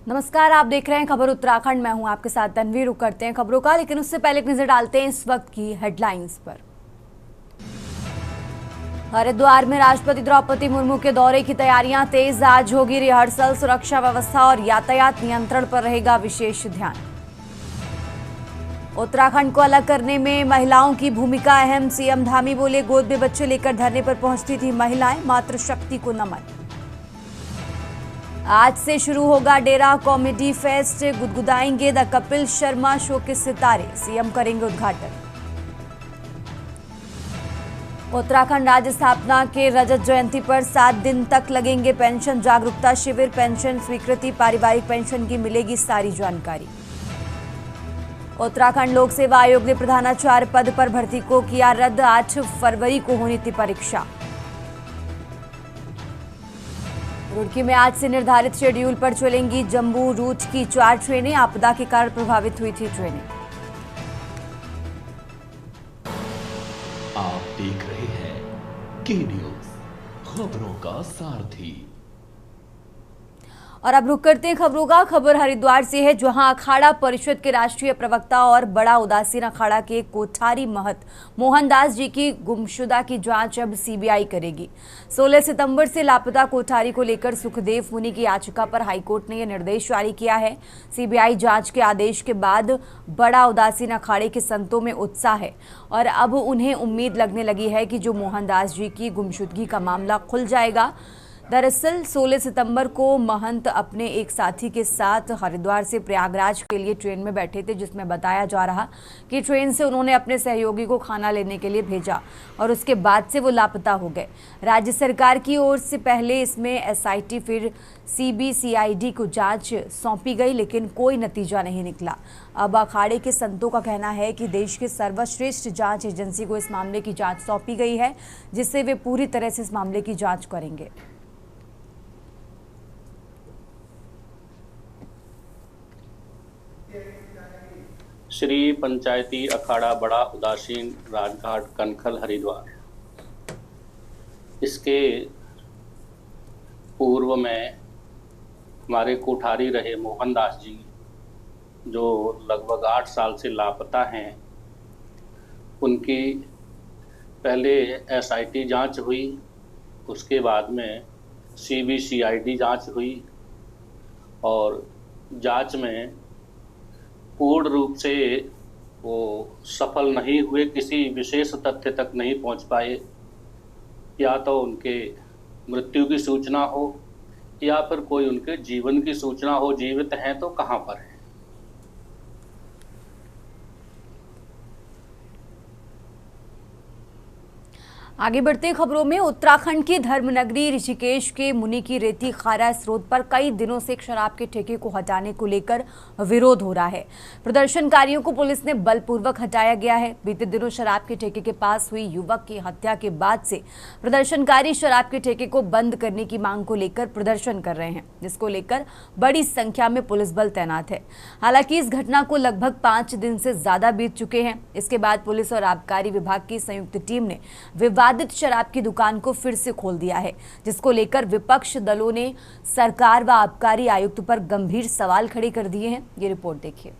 नमस्कार, आप देख रहे हैं खबर उत्तराखंड। मैं हूं आपके साथ तन्वी। रुक करते हैं खबरों का, लेकिन उससे पहले एक नजर डालते हैं इस वक्त की हेडलाइंस पर। हरिद्वार में राष्ट्रपति द्रौपदी मुर्मू के दौरे की तैयारियां तेज। आज होगी रिहर्सल। सुरक्षा व्यवस्था और यातायात नियंत्रण पर रहेगा विशेष ध्यान। उत्तराखंड को अलग करने में महिलाओं की भूमिका अहम। सीएम धामी बोले, गोद में बच्चे लेकर धरने पर पहुंचती थी महिलाएं, मातृशक्ति को नमन। आज से शुरू होगा डेरा कॉमेडी फेस्ट। गुदगुदाएंगे द कपिल शर्मा शो के सितारे। सीएम करेंगे उद्घाटन। उत्तराखंड राज्य स्थापना के रजत जयंती पर 7 दिन तक लगेंगे पेंशन जागरूकता शिविर। पेंशन स्वीकृति, पारिवारिक पेंशन की मिलेगी सारी जानकारी। उत्तराखंड लोक सेवा आयोग ने प्रधानाचार्य पद पर भर्ती को किया रद्द। 8 फरवरी को होनी थी परीक्षा। रुड़की में आज से निर्धारित शेड्यूल पर चलेंगी जम्मू रूट की 4 ट्रेनें। आपदा के कारण प्रभावित हुई थी ट्रेनें। आप देख रहे हैं के न्यूज, खबरों का सारथी। और अब रुक करते हैं खबरों का। खबर हरिद्वार से है, जहां अखाड़ा परिषद के राष्ट्रीय प्रवक्ता और बड़ा उदासीन अखाड़ा के कोठारी महंत मोहनदास जी की गुमशुदा की जांच अब सीबीआई करेगी। 16 सितंबर से लापता कोठारी को लेकर सुखदेव मुनि की याचिका पर हाईकोर्ट ने यह निर्देश जारी किया है। सीबीआई जांच के आदेश के बाद बड़ा उदासीन अखाड़े के संतों में उत्साह है और अब उन्हें उम्मीद लगने लगी है कि जो मोहनदास जी की गुमशुदगी का मामला खुल जाएगा। दरअसल 16 सितंबर को महंत अपने एक साथी के साथ हरिद्वार से प्रयागराज के लिए ट्रेन में बैठे थे, जिसमें बताया जा रहा कि ट्रेन से उन्होंने अपने सहयोगी को खाना लेने के लिए भेजा और उसके बाद से वो लापता हो गए। राज्य सरकार की ओर से पहले इसमें एसआईटी फिर सीबीसीआईडी को जांच सौंपी गई, लेकिन कोई नतीजा नहीं निकला। अब अखाड़े के संतों का कहना है कि देश के सर्वश्रेष्ठ जांच एजेंसी को इस मामले की जांच सौंपी गई है, जिससे वे पूरी तरह से इस मामले की जांच करेंगे। श्री पंचायती अखाड़ा बड़ा उदासीन राजघाट कनखल हरिद्वार, इसके पूर्व में हमारे कोठारी रहे मोहनदास जी, जो लगभग 8 साल से लापता हैं, उनकी पहले एसआईटी जांच हुई, उसके बाद में सीबीसीआईडी जांच हुई और जांच में पूर्ण रूप से वो सफल नहीं हुए, किसी विशेष तथ्य तक नहीं पहुंच पाए। या तो उनके मृत्यु की सूचना हो या फिर कोई उनके जीवन की सूचना हो, जीवित हैं तो कहाँ पर हैं। आगे बढ़ते खबरों में, उत्तराखंड की धर्मनगरी ऋषिकेश के मुनि की रेती खारा स्रोत पर कई दिनों से शराब के ठेके को हटाने को लेकर विरोध हो रहा है। प्रदर्शनकारियों को पुलिस ने बलपूर्वक हटाया गया है। बीते दिनों शराब के ठेके के पास हुई युवक की हत्या के बाद से प्रदर्शनकारी शराब के ठेके को बंद करने की मांग को लेकर प्रदर्शन कर रहे हैं, जिसको लेकर बड़ी संख्या में पुलिस बल तैनात है। हालांकि इस घटना को लगभग 5 दिन से ज्यादा बीत चुके हैं। इसके बाद पुलिस और आबकारी विभाग की संयुक्त टीम ने विवादित शराब की दुकान को फिर से खोल दिया है, जिसको लेकर विपक्ष दलों ने सरकार व आबकारी आयुक्त पर गंभीर सवाल खड़े कर दिए हैं। ये रिपोर्ट देखिए।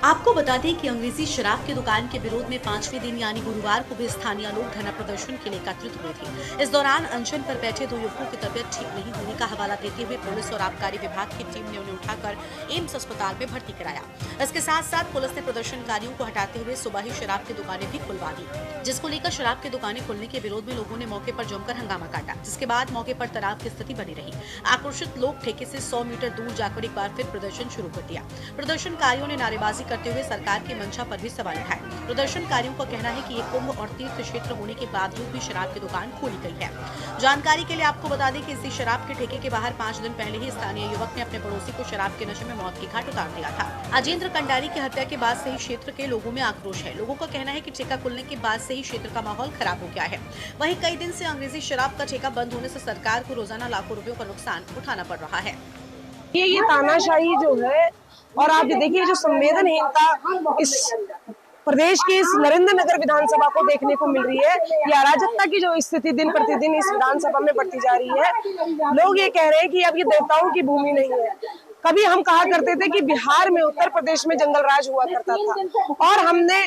आपको बता दें कि अंग्रेजी शराब की दुकान के विरोध में 5वें दिन यानी गुरुवार को भी स्थानीय लोग धरना प्रदर्शन के लिए एकत्रित हुए थे। इस दौरान अनशन पर बैठे 2 युवकों की तबीयत ठीक नहीं होने का हवाला देते हुए पुलिस और आबकारी विभाग की टीम ने उन्हें उठाकर एम्स अस्पताल में भर्ती कराया। इसके साथ साथ पुलिस ने प्रदर्शनकारियों को हटाते हुए सुबह ही शराब की दुकानें भी खुलवा दी, जिसको लेकर शराब की दुकानें खुलने के विरोध में लोगों ने मौके पर जमकर हंगामा काटा, जिसके बाद मौके पर तनाव की स्थिति बनी रही। आक्रोशित लोग ठेके से 100 मीटर दूर जाकर एक बार फिर प्रदर्शन शुरू कर दिया। प्रदर्शनकारियों ने नारेबाजी करते हुए सरकार की मंशा पर भी सवाल उठाए। प्रदर्शनकारियों का कहना है कि ये कुंभ और तीर्थ क्षेत्र होने के बावजूद भी शराब की दुकान खोली गई है। जानकारी के लिए आपको बता दें कि इसी शराब के ठेके के बाहर 5 दिन पहले ही स्थानीय युवक ने अपने पड़ोसी को शराब के नशे में मौत की घाट उतार दिया था। अजेंद्र कंडारी की हत्या के बाद से ही क्षेत्र के लोगों में आक्रोश है। लोगों का कहना है कि ठेका खुलने के बाद से ही क्षेत्र का माहौल खराब हो गया है। वहीं कई दिन से अंग्रेजी शराब का ठेका बंद होने से सरकार को रोजाना लाखों रुपयों का नुकसान उठाना पड़ रहा है। ये तानाशाही जो है, और आप देखिए जो संवेदनहीनता इस प्रदेश की इस नरेंद्र विधानसभा को देखने को मिल रही है। ये अराजकता की जो स्थिति दिन प्रतिदिन इस विधानसभा में बढ़ती जा रही है। लोग ये कह रहे हैं कि अब ये देवताओं की भूमि नहीं है। कभी हम कहा करते थे कि बिहार में, उत्तर प्रदेश में जंगल राज हुआ करता था और हमने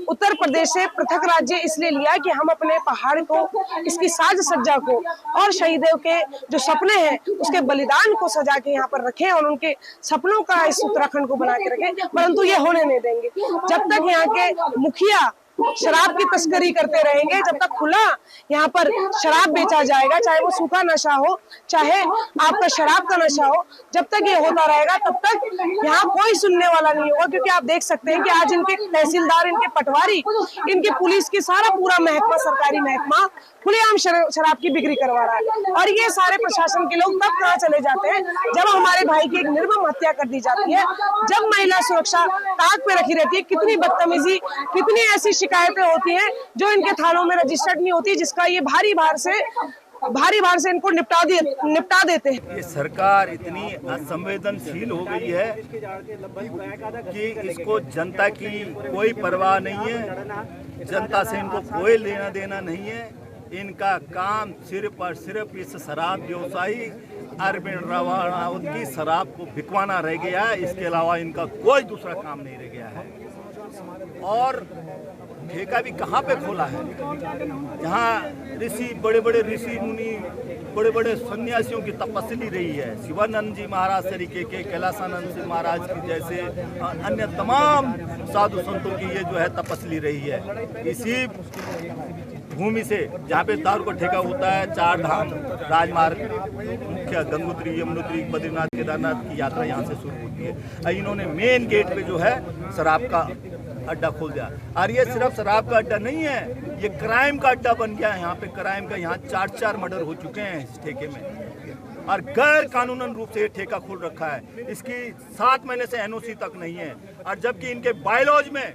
उत्तर प्रदेश से पृथक राज्य इसलिए लिया कि हम अपने पहाड़ को, इसकी साज सज्जा को और शहीदों के जो सपने हैं उसके बलिदान को सजा के यहाँ पर रखें और उनके सपनों का इस उत्तराखंड को बना के रखें, परंतु ये होने नहीं देंगे। जब तक यहाँ के मुखिया शराब की तस्करी करते रहेंगे, जब तक खुला यहाँ पर शराब बेचा जाएगा, चाहे वो सूखा नशा हो चाहे आपका शराब का नशा हो, जब तक ये होता रहेगा तब तक यहाँ कोई सुनने वाला नहीं होगा। क्योंकि आप देख सकते हैं कि आज इनके तहसीलदार, इनके पटवारी, इनके पुलिस की सारा पूरा महकमा, सरकारी महकमा खुलेआम शराब की बिक्री करवा रहा है। और ये सारे प्रशासन के लोग तब कहाँ चले जाते हैं जब हमारे भाई की एक निर्मम हत्या कर दी जाती है, जब महिला सुरक्षा ताक पे रखी रहती है। कितनी बदतमीजी, कितनी ऐसी शिकायतें होती हैं जो इनके थानों में रजिस्टर्ड नहीं होती, जिसका ये भारी भार से इनको निपटा देते हैं। ये सरकार इतनी असंवेदनशील हो गई है कि इसको जनता की कोई परवाह नहीं है, जनता से इनको कोई लेना देना नहीं है। इनका काम सिर्फ और सिर्फ इस शराब व्यवसायी अरविंद रावत की शराब को बिकवाना रह गया है। इसके अलावा इनका कोई दूसरा काम नहीं रह गया है। और ठेका भी कहाँ पे खोला है, जहाँ ऋषि, बड़े बड़े ऋषि मुनि, बड़े बड़े सन्यासियों की तपस्या रही है। शिवानंद जी महाराज तरीके के, कैलाशानंद जी महाराज की जैसे अन्य तमाम साधु संतों की ये जो है तपस्या रही है। इसी भूमि से जहाँ पे दारू का ठेका होता है, 4 धाम राजमार्ग, मुख्य गंगोत्री, यमुनोत्री, बद्रीनाथ, केदारनाथ की यात्रा यहाँ से शुरू होती है। इन्होंने मेन गेट पे जो है शराब का अड्डा खोल दिया। और ये सिर्फ शराब का अड्डा नहीं है, ये क्राइम का अड्डा बन गया है। यहाँ पे क्राइम का, यहाँ 4 मर्डर हो चुके हैं इस ठेके में और गैर कानूनन रूप से ये ठेका खोल रखा है। इसकी 7 महीने से एनओसी तक नहीं है। और जबकि इनके बायलॉज में,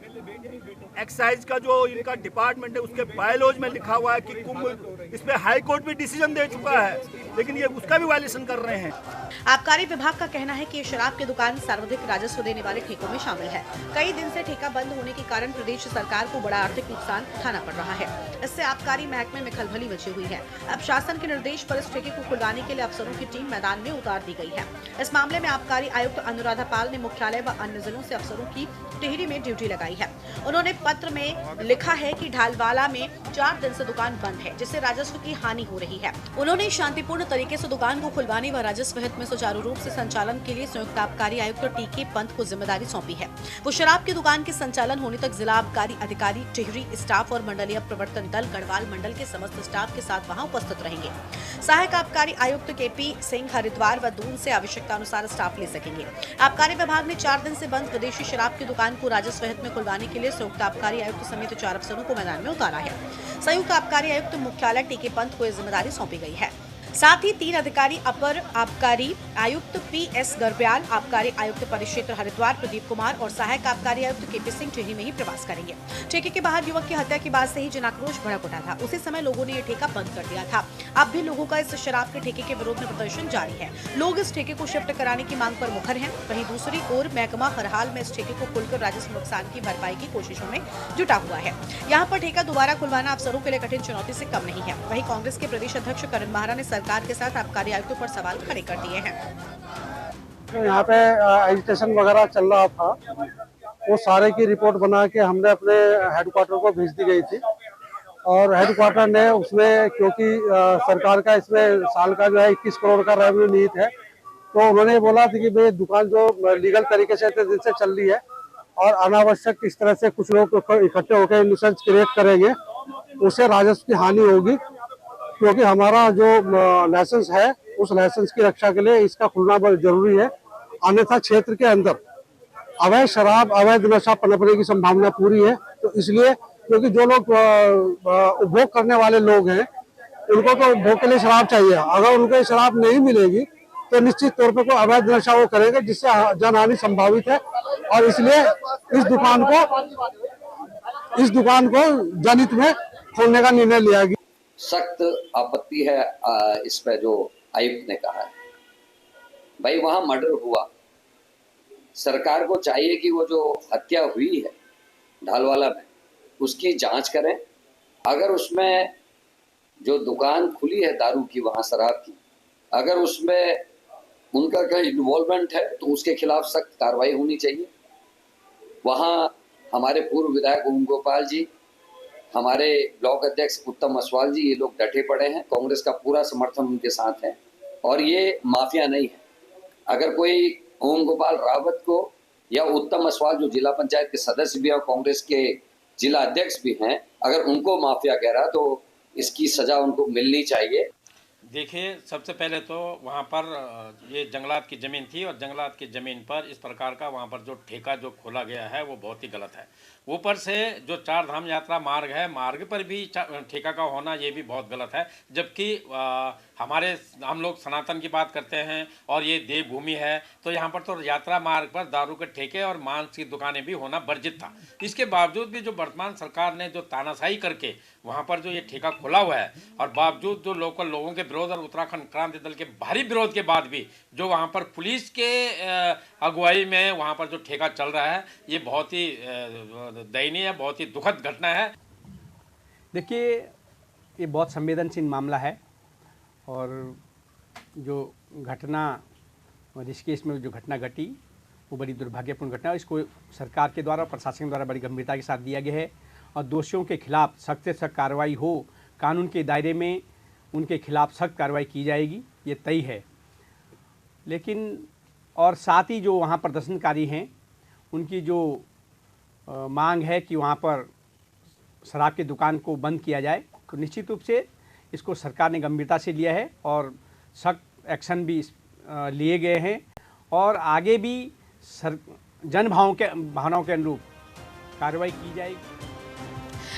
एक्साइज का जो इनका डिपार्टमेंट है उसके बायलॉज में लिखा हुआ है कि कुंभ, इस पे हाई कोर्ट भी डिसीजन दे चुका है, लेकिन ये उसका भी वायलेशन कर रहे हैं। आबकारी विभाग का कहना है कि ये शराब की दुकान सार्वजनिक राजस्व देने वाले ठेकों में शामिल है। कई दिन से ठेका बंद होने के कारण प्रदेश सरकार को बड़ा आर्थिक नुकसान उठाना पड़ रहा है। इससे आबकारी महकमे में खलबली मची हुई है। अब शासन के निर्देश पर इस ठेके को खुलवाने के लिए अफसरों की टीम मैदान में उतार दी गई है। इस मामले में आबकारी आयुक्त अनुराधा पाल ने मुख्यालय व अन्य जिलों से अफसरों की टिहरी में ड्यूटी लगाई है। उन्होंने पत्र में लिखा है कि ढालवाला में 4 दिन से दुकान बंद है, जिससे राजस्व की हानि हो रही है। उन्होंने शांतिपूर्ण तरीके से दुकान को खुलवाने व राजस्व हित में सुचारू रूप से संचालन के लिए संयुक्त आबकारी आयुक्त टीके पंत को जिम्मेदारी सौंपी है। वो शराब की दुकान के संचालन होने तक जिला आबकारी अधिकारी, टिहरी स्टाफ और मंडलीय प्रवर्तन दल गढ़वाल मंडल के समस्त स्टाफ के साथ वहां उपस्थित रहेंगे। सहायक आबकारी आयुक्त केपी सिंह हरिद्वार व दून से आवश्यकता अनुसार स्टाफ ले सकेंगे। आबकारी विभाग ने 4 दिन से बंद विदेशी शराब की दुकान को राजस्व हित में खुलवाने के लिए संयुक्त आबकारी आयुक्त समेत 4 अफसरों को मैदान में उतारा है। संयुक्त आबकारी आयुक्त मुख्यालय टीके पंत को जिम्मेदारी सौंपी गई है। साथ ही 3 अधिकारी अपर आबकारी आयुक्त पीएस गर्ब्याल, आबकारी आयुक्त परिक्षेत्र हरिद्वार प्रदीप कुमार और सहायक आबकारी आयुक्त केपी सिंह टिहरी में ही प्रवास करेंगे। ठेके के बाहर युवक की हत्या के बाद से ही जन आक्रोश भड़क उठा था। उसी समय लोगों ने ये ठेका बंद कर दिया था। अब भी लोगों का इस शराब के ठेके के विरोध में प्रदर्शन जारी है। लोग इस ठेके को शिफ्ट कराने की मांग पर मुखर हैं। वहीं दूसरी ओर महकमा हर हाल में इस ठेके को खोलकर राजस्व नुकसान की भरपाई की कोशिशों में जुटा हुआ है। यहाँ पर ठेका दोबारा खुलवाना अफसरों के लिए कठिन चुनौती से कम नहीं है। वहीं कांग्रेस के प्रदेश अध्यक्ष करण महारा ने सरकार के साथ आबकारी आयुक्तों पर सवाल खड़े कर दिए हैं। तो यहाँ पे एजिटेशन वगैरह चल रहा था, वो सारे की रिपोर्ट बना के हमने अपने हेडक्वार्टर को भेज दी गई थी और हेडक्वार्टर ने उसमें, क्योंकि सरकार का इसमें साल का जो है 21 करोड़ का रेवेन्यू निहित है, तो उन्होंने बोला था कि भाई दुकान जो लीगल तरीके से इतने दिन से चल रही है और अनावश्यक इस तरह से कुछ लोग इकट्ठे होकर न्यूसेंस क्रिएट करेंगे, उससे राजस्व की हानि होगी। क्योंकि हमारा जो लाइसेंस है उस लाइसेंस की रक्षा के लिए इसका खुलना बहुत जरूरी है। अन्यथा क्षेत्र के अंदर अवैध शराब, अवैध नशा पनपने की संभावना पूरी है। तो इसलिए, क्योंकि जो लोग उपभोग करने वाले लोग हैं उनको तो उपभोग के लिए शराब चाहिए, अगर उनको शराब नहीं मिलेगी तो निश्चित तौर पर कोई अवैध नशा वो करेंगे, जिससे जनहानि संभावित है। और इसलिए इस दुकान को जनहित में खोलने का निर्णय लिया गया। सख्त आपत्ति है इस पे जो आयुक्त ने कहा है। भाई वहां मर्डर हुआ, सरकार को चाहिए कि वो जो हत्या हुई है ढालवाला में, उसकी जांच करें। अगर उसमें जो दुकान खुली है दारू की, वहाँ शराब की, अगर उसमें उनका कहीं इन्वॉल्वमेंट है तो उसके खिलाफ सख्त कार्रवाई होनी चाहिए। वहाँ हमारे पूर्व विधायक ओम गोपाल जी, हमारे ब्लॉक अध्यक्ष उत्तम असवाल जी, ये लोग डटे पड़े हैं। कांग्रेस का पूरा समर्थन उनके साथ है और ये माफिया नहीं है। अगर कोई ओम गोपाल रावत को या उत्तम असवाल जो जिला पंचायत के सदस्य भी और कांग्रेस के जिला अध्यक्ष भी हैं, अगर उनको माफिया कह रहा तो इसकी सजा उनको मिलनी चाहिए। देखिए, सबसे पहले तो वहाँ पर ये जंगलात की ज़मीन थी और जंगलात की ज़मीन पर इस प्रकार का वहाँ पर जो ठेका जो खोला गया है वो बहुत ही गलत है। ऊपर से जो चार धाम यात्रा मार्ग है, मार्ग पर भी ठेका का होना ये भी बहुत गलत है। जबकि हम लोग सनातन की बात करते हैं और ये देवभूमि है, तो यहाँ पर तो यात्रा मार्ग पर दारू के ठेके और मांस की दुकानें भी होना वर्जित था। इसके बावजूद भी जो वर्तमान सरकार ने जो तानाशाही करके वहाँ पर जो ये ठेका खोला हुआ है और बावजूद जो लोकल लोगों के विरोध और उत्तराखंड क्रांति दल के भारी विरोध के बाद भी जो वहाँ पर पुलिस के अगुवाई में वहाँ पर जो ठेका चल रहा है, ये बहुत ही दयनीय, बहुत ही दुखद घटना है। देखिए, ये बहुत संवेदनशील मामला है और जो घटना ऋषिकेश में जो घटना घटी वो बड़ी दुर्भाग्यपूर्ण घटना है। इसको सरकार के द्वारा, प्रशासन द्वारा बड़ी गंभीरता के साथ दिया गया है और दोषियों के खिलाफ सख्त से सख्त कार्रवाई हो, कानून के दायरे में उनके खिलाफ सख्त कार्रवाई की जाएगी, ये तय है। लेकिन और साथ ही जो वहाँ प्रदर्शनकारी हैं उनकी जो मांग है कि वहाँ पर शराब की दुकान को बंद किया जाए, तो निश्चित रूप से इसको सरकार ने गंभीरता से लिया है और सख्त एक्शन भी लिए गए हैं और आगे भी भावनाओं के अनुरूप कार्रवाई की जाएगी।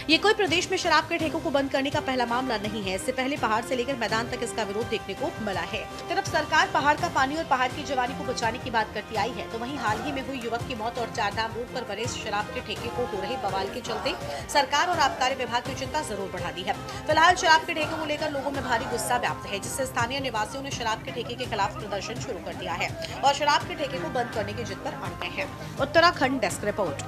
ये कोई प्रदेश में शराब के ठेकों को बंद करने का पहला मामला नहीं है। इससे पहले पहाड़ से लेकर मैदान तक इसका विरोध देखने को मिला है। तरफ सरकार पहाड़ का पानी और पहाड़ की जवानी को बचाने की बात करती आई है, तो वहीं हाल ही में हुई युवक की मौत और चारधाम रोड पर बने शराब के ठेके को हो रहे बवाल के चलते सरकार और आबकारी विभाग की चिंता जरूर बढ़ा दी है। फिलहाल शराब के ठेकों को लेकर लोगों में भारी गुस्सा व्याप्त है, जिससे स्थानीय निवासियों ने शराब के ठेके के खिलाफ प्रदर्शन शुरू कर दिया है और शराब के ठेके को बंद करने की जिद पर अड़ गए हैं। Uttarakhand desk report.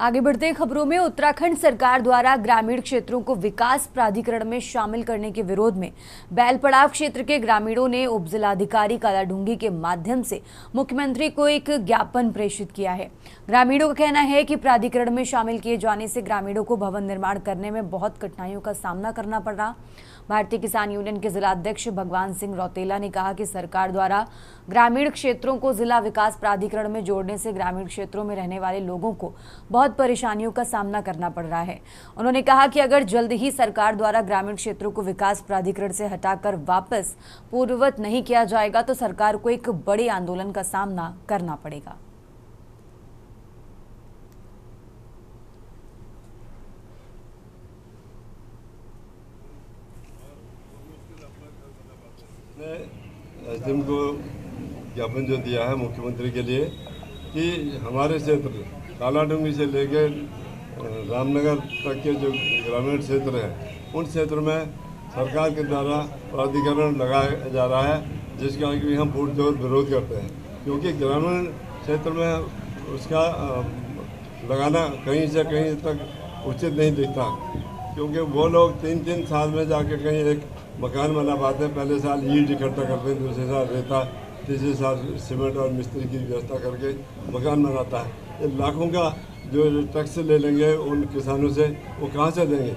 आगे बढ़ते खबरों में, उत्तराखंड सरकार द्वारा ग्रामीण क्षेत्रों को विकास प्राधिकरण में शामिल करने के विरोध में बैलपड़ाव क्षेत्र के ग्रामीणों ने उप जिलाधिकारी कालाढूंगी के माध्यम से मुख्यमंत्री को एक ज्ञापन प्रेषित किया है। ग्रामीणों का कहना है कि प्राधिकरण में शामिल किए जाने से ग्रामीणों को भवन निर्माण करने में बहुत कठिनाइयों का सामना करना पड़ रहा। भारतीय किसान यूनियन के जिला अध्यक्ष भगवान सिंह रौतेला ने कहा कि सरकार द्वारा ग्रामीण क्षेत्रों को जिला विकास प्राधिकरण में जोड़ने से ग्रामीण क्षेत्रों में रहने वाले लोगों को बहुत परेशानियों का सामना करना पड़ रहा है। उन्होंने कहा कि अगर जल्द ही सरकार द्वारा ग्रामीण क्षेत्रों को विकास प्राधिकरण से हटाकर वापस पूर्ववत नहीं किया जाएगा तो सरकार को एक बड़े आंदोलन का सामना करना पड़ेगा। एसडीएम को ज्ञापन जो दिया है मुख्यमंत्री के लिए कि हमारे क्षेत्र कालाढूंगी से लेकर रामनगर तक के जो ग्रामीण क्षेत्र हैं उन क्षेत्रों में सरकार के द्वारा प्राधिकरण लगाया जा रहा है, जिसका कि हम पुरजोर विरोध करते हैं, क्योंकि ग्रामीण क्षेत्र में उसका लगाना कहीं से कहीं तक उचित नहीं दिखता, क्योंकि वो लोग 3-3 साल में जाके कहीं एक मकान बना पाते हैं। पहले साल ईंट इकट्ठा करते हैं, दूसरे साल रेता, तीसरे साल सीमेंट और मिस्त्री की व्यवस्था करके मकान बनाता है। ये लाखों का जो टैक्स ले लेंगे उन किसानों से, वो कहाँ से देंगे?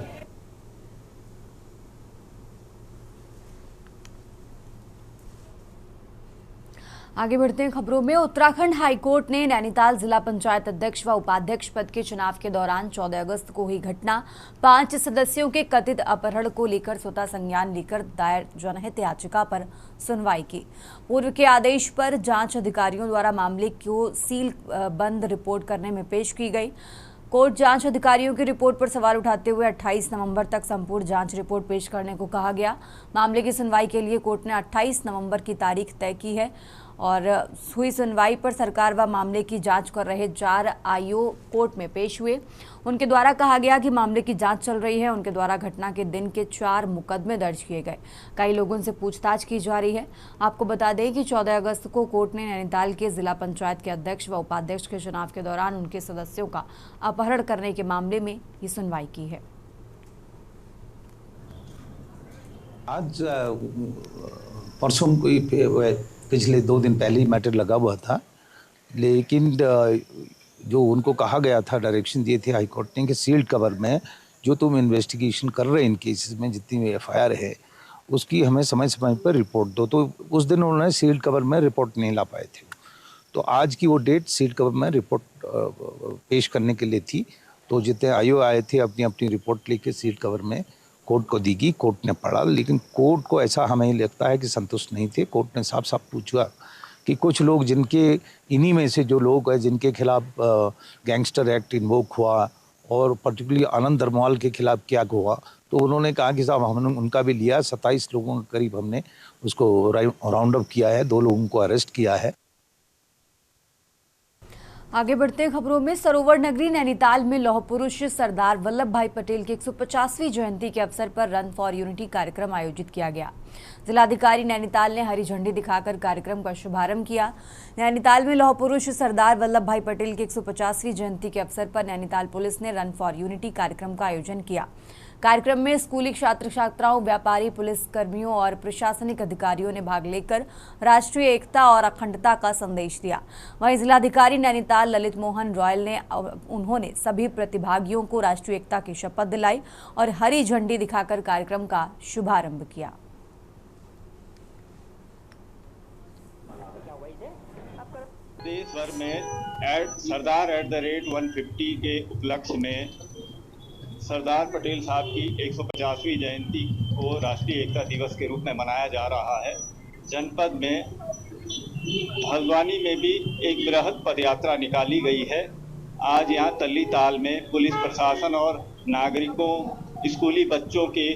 आगे बढ़ते हैं खबरों में, उत्तराखंड हाईकोर्ट ने नैनीताल जिला पंचायत अध्यक्ष व उपाध्यक्ष पद के चुनाव के दौरान 14 अगस्त को हुई घटना 5 सदस्यों के कथित अपहरण को लेकर स्वतः संज्ञान लेकर दायर जनहित याचिका पर सुनवाई की। पूर्व के आदेश पर जांच अधिकारियों द्वारा मामले को सील बंद रिपोर्ट करने में पेश की गई। कोर्ट जांच अधिकारियों की रिपोर्ट पर सवाल उठाते हुए 28 नवंबर तक संपूर्ण जांच रिपोर्ट पेश करने को कहा गया। मामले की सुनवाई के लिए कोर्ट ने 28 नवंबर की तारीख तय की है और हुई सुनवाई पर सरकार व मामले की जांच कर रहे 4 आईओ कोर्ट में पेश हुए। उनके द्वारा कहा गया कि मामले की जांच चल रही है। उनके द्वारा घटना के दिन के 4 मुकदमे दर्ज किए गए। कई लोगों से पूछताछ की जा रही है। आपको बता दें कि 14 अगस्त को कोर्ट ने नैनीताल के जिला पंचायत के अध्यक्ष व उपाध्यक्ष के चुनाव के दौरान उनके सदस्यों का अपहरण करने के मामले में ये सुनवाई की है। आज परसों पिछले 2 दिन पहले ही मैटर लगा हुआ था, लेकिन जो उनको कहा गया था, डायरेक्शन दिए थे हाई कोर्ट ने कि सील्ड कवर में जो तुम इन्वेस्टिगेशन कर रहे हैं इन केसेस में, जितनी एफआईआर है उसकी हमें समय समय पर रिपोर्ट दो। तो उस दिन उन्होंने सील्ड कवर में रिपोर्ट नहीं ला पाए थे। तो आज की वो डेट सील्ड कवर में रिपोर्ट पेश करने के लिए थी। तो जितने आईओ आए थे अपनी अपनी रिपोर्ट लेके सील्ड कवर में कोर्ट को दी गई। कोर्ट ने पढ़ा, लेकिन कोर्ट को ऐसा हमें लगता है कि संतुष्ट नहीं थे। कोर्ट ने साफ साफ पूछा कि कुछ लोग जिनके इन्हीं में से जो लोग हैं जिनके खिलाफ गैंगस्टर एक्ट इन्वोक हुआ और पर्टिकुलरली आनंद धर्मवाल के खिलाफ क्या हुआ, तो उन्होंने कहा कि साहब हमने उनका भी लिया। 27 लोगों के करीब हमने उसको राउंड अप किया है, 2 लोगों को अरेस्ट किया है। आगे बढ़ते हैं खबरों में। सरोवर नगरी नैनीताल में लौह पुरुष सरदार वल्लभ भाई पटेल की 150वीं जयंती के अवसर पर रन फॉर यूनिटी कार्यक्रम आयोजित किया गया। जिलाधिकारी नैनीताल ने हरी झंडी दिखाकर कार्यक्रम का शुभारंभ किया। नैनीताल में लौह पुरुष सरदार वल्लभ भाई पटेल की 150वीं जयंती के अवसर पर नैनीताल पुलिस ने रन फॉर यूनिटी कार्यक्रम का आयोजन किया। कार्यक्रम में स्कूली छात्र छात्राओं, व्यापारी, पुलिस कर्मियों और प्रशासनिक अधिकारियों ने भाग लेकर राष्ट्रीय एकता और अखंडता का संदेश दिया। वहीं जिलाधिकारी नैनीताल ललित मोहन रॉयल ने उन्होंने सभी प्रतिभागियों को राष्ट्रीय एकता की शपथ दिलाई और हरी झंडी दिखाकर कार्यक्रम का शुभारंभ किया। देश भर में सरदार @150 के उपलक्ष्य में सरदार पटेल साहब की 150वीं जयंती को राष्ट्रीय एकता दिवस के रूप में मनाया जा रहा है। जनपद में हल्द्वानी में भी एक बृहद पदयात्रा निकाली गई है। आज यहाँ तल्ली ताल में पुलिस प्रशासन और नागरिकों, स्कूली बच्चों के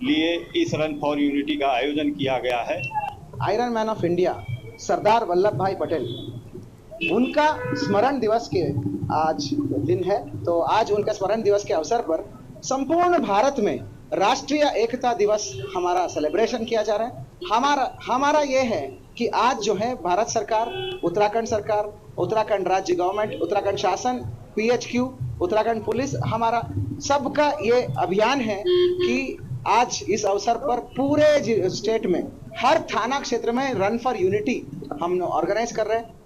लिए इस रन फॉर यूनिटी का आयोजन किया गया है। Iron man of India Sardar Vallabh भाई पटेल, उनका स्मरण दिवस के आज दिन है। तो आज उनका स्मरण दिवस के अवसर पर संपूर्ण भारत में राष्ट्रीय एकता दिवस हमारा सेलिब्रेशन किया जा रहा है। हमारा ये है कि आज जो है भारत सरकार, उत्तराखंड राज्य गवर्नमेंट, उत्तराखंड शासन, PHQ, उत्तराखंड पुलिस, हमारा सबका ये अभियान है कि आज इस अवसर पर पूरे स्टेट में हर थाना क्षेत्र में रन फॉर यूनिटी हम ऑर्गेनाइज कर रहे हैं।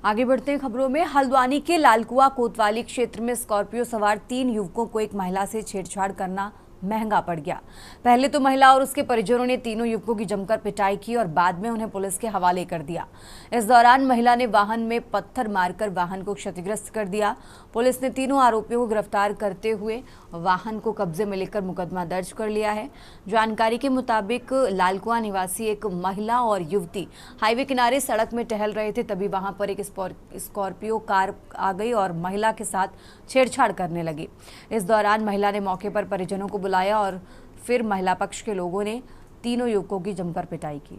आगे बढ़ते हैं खबरों में। हल्द्वानी के लालकुआ कोतवाली क्षेत्र में स्कॉर्पियो सवार 3 युवकों को एक महिला से छेड़छाड़ करना महंगा पड़ गया। पहले तो महिला और उसके परिजनों ने तीनों युवकों की जमकर पिटाई की और बाद में उन्हें पुलिस के हवाले कर दिया। इस दौरान महिला ने वाहन में पत्थर मारकर वाहन को क्षतिग्रस्त कर दिया। पुलिस ने तीनों आरोपियों को गिरफ्तार करते हुए वाहन को कब्जे में लेकर मुकदमा दर्ज कर लिया है। जानकारी के मुताबिक लालकुआ निवासी एक महिला और युवती हाईवे किनारे सड़क में टहल रहे थे, तभी वहां पर एक स्कॉर्पियो कार आ गई और महिला के साथ छेड़छाड़ करने लगी। इस दौरान महिला ने मौके पर परिजनों को बुलाया और फिर महिला पक्ष के लोगों ने तीनों युवकों की जमकर पिटाई की।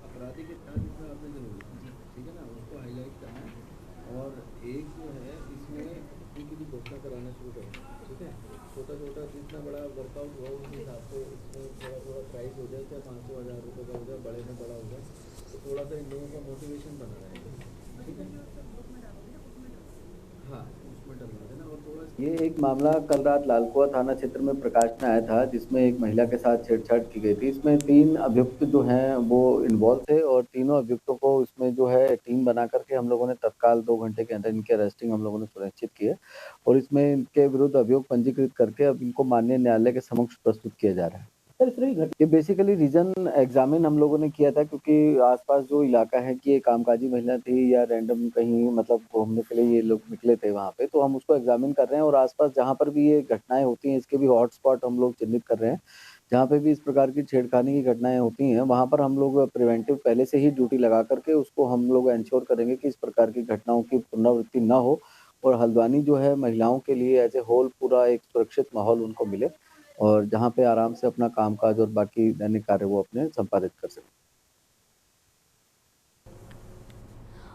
अपराधी के साथ इसमें आपने जरूर ठीक है ना, उसको हाईलाइट करना है और एक जो है इसमें उनकी भी घोषणा कराना शुरू करें। ठीक है, छोटा छोटा जितना बड़ा वर्कआउट हुआ उस हिसाब से इसमें थोड़ा थोड़ा प्राइस हो जाए, चाहे 500-1000 रुपये का हो जाए, बड़े में बड़ा हो जाए, तो थोड़ा सा इन लोगों का मोटिवेशन बना रहेगा। ठीक है, हाँ उसमें डलवा देना। और थोड़ा ये एक मामला कल रात लालकुआ थाना क्षेत्र में प्रकाश में आया था, जिसमें एक महिला के साथ छेड़छाड़ की गई थी। इसमें 3 अभियुक्त जो हैं वो इन्वॉल्व थे और तीनों अभियुक्तों को इसमें जो है टीम बना करके हम लोगों ने तत्काल 2 घंटे के अंदर इनकी अरेस्टिंग हम लोगों ने सुनिश्चित की है और इसमें इनके विरुद्ध अभियोग पंजीकृत करके अब इनको माननीय न्यायालय के समक्ष प्रस्तुत किया जा रहा है। ये बेसिकली रीजन एग्जामिन हम लोगों ने किया था, क्योंकि आसपास जो इलाका है कि ये कामकाजी महिला थी या रैंडम कहीं मतलब घूमने के लिए ये लोग निकले थे वहाँ पे, तो हम उसको एग्जामिन कर रहे हैं और आसपास जहाँ पर भी ये घटनाएं होती हैं इसके भी हॉटस्पॉट हम लोग चिन्हित कर रहे हैं। जहाँ पे भी इस प्रकार की छेड़खानी की घटनाएं होती हैं वहाँ पर हम लोग प्रिवेंटिव पहले से ही ड्यूटी लगा करके उसको हम लोग इंश्योर करेंगे कि इस प्रकार की घटनाओं की पुनरावृत्ति न हो और हल्द्वानी जो है महिलाओं के लिए एज ए होल पूरा एक सुरक्षित माहौल उनको मिले। और जहाँ पे आराम से अपना कामकाज और बाकी दैनिक कार्य वो अपने संपादित कर सकें।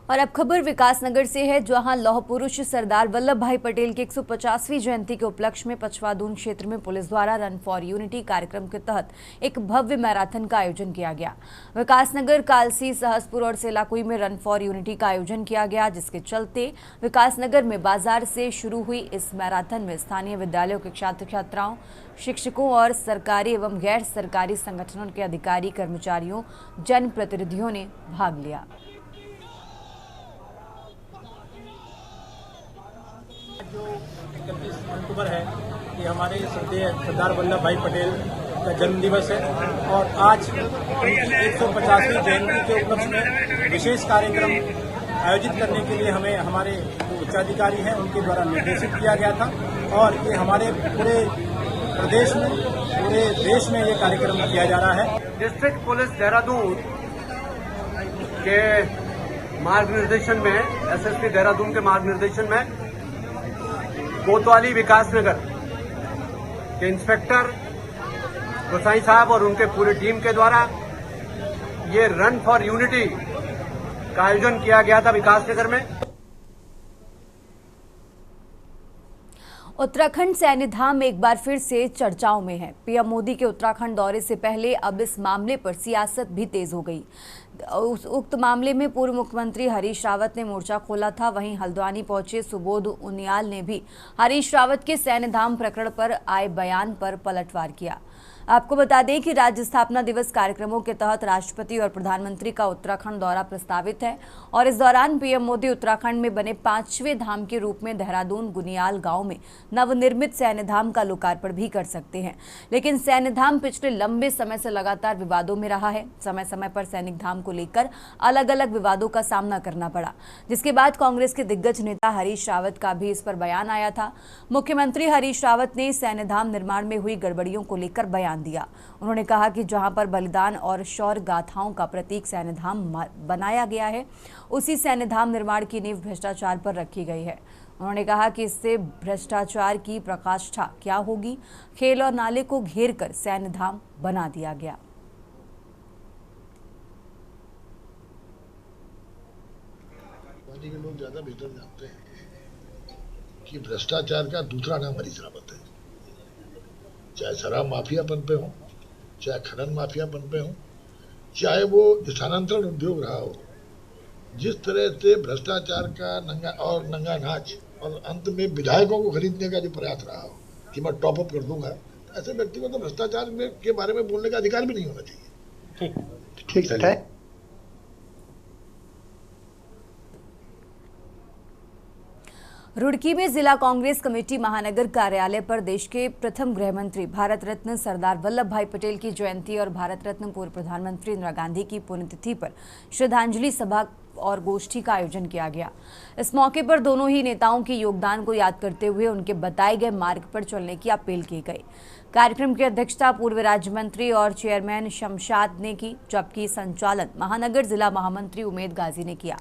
और अब खबर विकासनगर से है, जहां लौह पुरुष सरदार वल्लभ भाई पटेल की 150वीं जयंती के उपलक्ष्य में पचवादून क्षेत्र में पुलिस द्वारा रन फॉर यूनिटी कार्यक्रम के तहत एक भव्य मैराथन का आयोजन किया गया। विकासनगर, कालसी, सहसपुर और सेलाकुई में रन फॉर यूनिटी का आयोजन किया गया, जिसके चलते विकासनगर में बाजार से शुरू हुई इस मैराथन में स्थानीय विद्यालयों के छात्र छात्राओं, शिक्षकों और सरकारी एवं गैर सरकारी संगठनों के अधिकारी, कर्मचारियों, जनप्रतिनिधियों ने भाग लिया। जो 31 अक्टूबर है ये हमारे श्रद्धेय सरदार वल्लभ भाई पटेल का जन्म दिवस है और आज 150वीं जयंती के उपलक्ष्य में विशेष कार्यक्रम आयोजित करने के लिए हमें हमारे जो उच्चाधिकारी हैं उनके द्वारा निर्देशित किया गया था और ये हमारे पूरे प्रदेश में, पूरे देश में ये कार्यक्रम किया जा रहा है। डिस्ट्रिक्ट पुलिस देहरादून के मार्गनिर्देशन में, एसएसपी देहरादून के मार्गनिर्देशन में कोतवाली विकासनगर के इंस्पेक्टर गोसाई साहब और उनके पूरी टीम के द्वारा ये रन फॉर यूनिटी का आयोजन किया गया था विकासनगर में। उत्तराखंड सैन्य धाम एक बार फिर से चर्चाओं में है। पीएम मोदी के उत्तराखंड दौरे से पहले अब इस मामले पर सियासत भी तेज हो गई। उक्त मामले में पूर्व मुख्यमंत्री हरीश रावत ने मोर्चा खोला था। वहीं हल्द्वानी पहुंचे सुबोध उनियाल ने भी हरीश रावत के सैन्य धाम प्रकरण पर आए बयान पर पलटवार किया। आपको बता दें कि राज्य स्थापना दिवस कार्यक्रमों के तहत राष्ट्रपति और प्रधानमंत्री का उत्तराखंड दौरा प्रस्तावित है और इस दौरान पीएम मोदी उत्तराखंड में बने 5वें धाम के रूप में देहरादून गुनियाल गांव में नवनिर्मित सैन्य धाम का लोकार्पण भी कर सकते हैं। लेकिन सैन्य धाम पिछले लंबे समय से लगातार विवादों में रहा है। समय समय पर सैनिक धाम को लेकर अलग अलग विवादों का सामना करना पड़ा, जिसके बाद कांग्रेस के दिग्गज नेता हरीश रावत का भी इस पर बयान आया था। मुख्यमंत्री हरीश रावत ने सैन्य धाम निर्माण में हुई गड़बड़ियों को लेकर बयान दिया। उन्होंने कहा कि जहां पर बलिदान और शौर्य गाथाओं का प्रतीक सैन्य धाम बनाया गया है, उसी सैन्य धाम निर्माण की नींव भ्रष्टाचार पर रखी गई है। उन्होंने कहा कि इससे भ्रष्टाचार की पराकाष्ठा क्या होगी। खेल और नाले को घेर कर सैन्य धाम बना दिया गया। के लोग ज्यादा बेहतर जानते हैं कि भ्रष्टाचार का दूसरा नाम हरीश रावत है। चाहे शराब माफियापन पे हो, चाहे खनन माफियापन पे हो, चाहे वो स्थानांतरण उद्योग रहा हो, जिस तरह से भ्रष्टाचार का नंगा नाच और अंत में विधायकों को खरीदने का जो प्रयास रहा हो कि मैं टॉप अप कर दूंगा, ऐसे व्यक्ति को तो भ्रष्टाचार के बारे में बोलने का अधिकार भी नहीं होना चाहिए। ठीक है। रुड़की में जिला कांग्रेस कमेटी महानगर कार्यालय पर देश के प्रथम गृह मंत्री भारत रत्न सरदार वल्लभ भाई पटेल की जयंती और भारत रत्न पूर्व प्रधानमंत्री इंदिरा गांधी की पुण्यतिथि पर श्रद्धांजलि सभा और गोष्ठी का आयोजन किया गया। इस मौके पर दोनों ही नेताओं के योगदान को याद करते हुए उनके बताए गए मार्ग पर चलने की अपील की गई। कार्यक्रम की अध्यक्षता पूर्व राज्य मंत्री और चेयरमैन शमशाद ने की, जबकि संचालन महानगर जिला महामंत्री उमेद गाजी ने किया।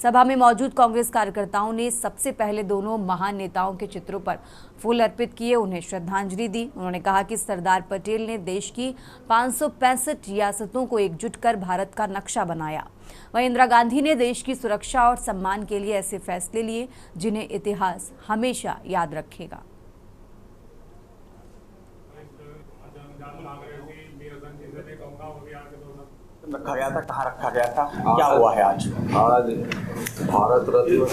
सभा में मौजूद कांग्रेस कार्यकर्ताओं ने सबसे पहले दोनों महान नेताओं के चित्रों पर फूल अर्पित किए, उन्हें श्रद्धांजलि दी। उन्होंने कहा कि सरदार पटेल ने देश की 565 रियासतों को एकजुट कर भारत का नक्शा बनाया। वहीं इंदिरा गांधी ने देश की सुरक्षा और सम्मान के लिए ऐसे फैसले लिए जिन्हें इतिहास हमेशा याद रखेगा। रखा गया था, कहाँ रखा गया था, क्या हुआ है आज? आज भारत रत्न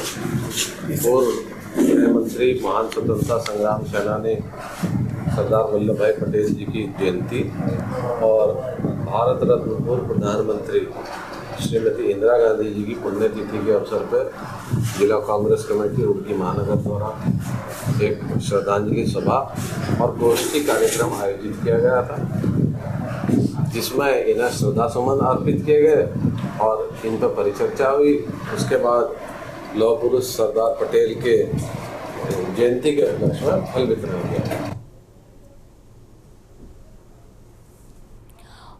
पूर्व गृह मंत्री महान स्वतंत्रता संग्राम सेनानी सरदार वल्लभ भाई पटेल जी की जयंती और भारत रत्न पूर्व प्रधानमंत्री श्रीमती इंदिरा गांधी जी की पुण्यतिथि के अवसर पर जिला कांग्रेस कमेटी रुड़की महानगर द्वारा एक श्रद्धांजलि सभा और गोष्ठी कार्यक्रम आयोजित किया गया था, जिसमें इन्हें श्रद्धा सुमन अर्पित किए गए और इन पर परिचर्चा हुई। उसके बाद लौह पुरुष सरदार पटेल के जयंती के उपलक्ष्य में फल वितरण किया।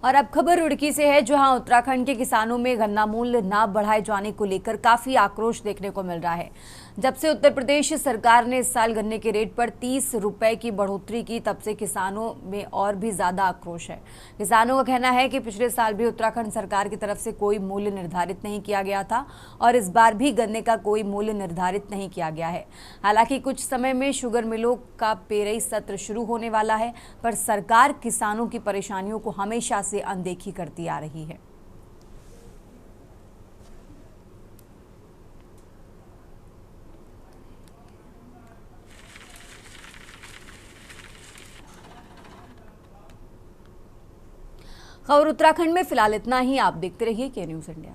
और अब खबर रुड़की से है, जहां उत्तराखंड के किसानों में गन्ना मूल्य ना बढ़ाए जाने को लेकर काफी आक्रोश देखने को मिल रहा है। जब से उत्तर प्रदेश सरकार ने इस साल गन्ने के रेट पर 30 रुपए की बढ़ोतरी की, तब से किसानों में और भी ज्यादा आक्रोश है। किसानों का कहना है कि पिछले साल भी उत्तराखंड सरकार की तरफ से कोई मूल्य निर्धारित नहीं किया गया था और इस बार भी गन्ने का कोई मूल्य निर्धारित नहीं किया गया है। हालांकि कुछ समय में शुगर मिलों का पेराई सत्र शुरू होने वाला है, पर सरकार किसानों की परेशानियों को हमेशा से अनदेखी करती आ रही है। खबर उत्तराखंड में फिलहाल इतना ही। आप देखते रहिए के न्यूज़ इंडिया।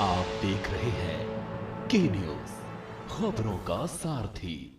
आप देख रहे हैं के न्यूज़, खबरों का सारथी।